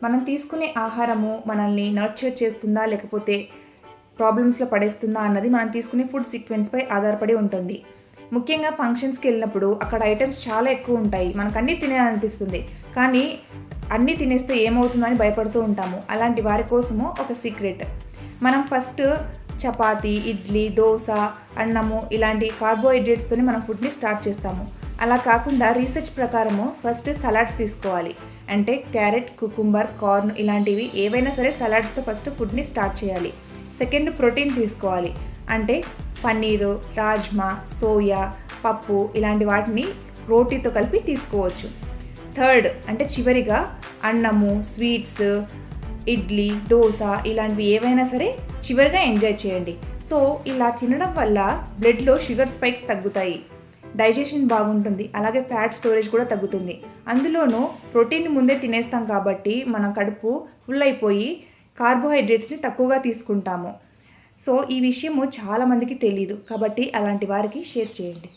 మనం తీసుకునే ఆహారము మనల్ని నర్చర్ చేస్తుందా లేకపోతే ప్రాబ్లమ్స్లో పడేస్తుందా అన్నది మనం తీసుకునే ఫుడ్ సీక్వెన్స్పై ఆధారపడి ఉంటుంది. ముఖ్యంగా ఫంక్షన్స్కి వెళ్ళినప్పుడు అక్కడ ఐటమ్స్ చాలా ఎక్కువ ఉంటాయి, మనకు అన్నీ తినేయాలనిపిస్తుంది, కానీ అన్నీ తినేస్తే ఏమవుతుందో అని భయపడుతూ ఉంటాము. అలాంటి వారి కోసము ఒక సీక్రెట్. మనం ఫస్ట్ చపాతీ, ఇడ్లీ, దోశ, అన్నము ఇలాంటి కార్బోహైడ్రేట్స్తోనే మనం ఫుడ్ని స్టార్ట్ చేస్తాము. అలా కాకుండా రీసెర్చ్ ప్రకారము ఫస్ట్ సలాడ్స్ తీసుకోవాలి. అంటే క్యారెట్, కుకుంబర్, కార్న్ ఇలాంటివి ఏవైనా సరే సలాడ్స్తో ఫస్ట్ ఫుడ్ని స్టార్ట్ చేయాలి. సెకండ్ ప్రోటీన్ తీసుకోవాలి. అంటే పన్నీరు, రాజ్మా, సోయా, పప్పు ఇలాంటి వాటిని రోటీతో కలిపి తీసుకోవచ్చు. థర్డ్ అంటే చివరిగా అన్నము, స్వీట్స్, ఇడ్లీ, దోశ ఇలాంటివి ఏవైనా సరే చివరిగా ఎంజాయ్ చేయండి. సో ఇలా తినడం వల్ల బ్లడ్లో షుగర్ స్పైక్స్ తగ్గుతాయి, డైజెషన్ బాగుంటుంది, అలాగే ఫ్యాట్ స్టోరేజ్ కూడా తగ్గుతుంది. అందులోనూ ప్రోటీన్ ముందే తినేస్తాం కాబట్టి మన కడుపు ఫుల్ అయిపోయి కార్బోహైడ్రేట్స్ని తక్కువగా తీసుకుంటాము. సో ఈ విషయము చాలామందికి తెలీదు, కాబట్టి అలాంటి వారికి షేర్ చేయండి.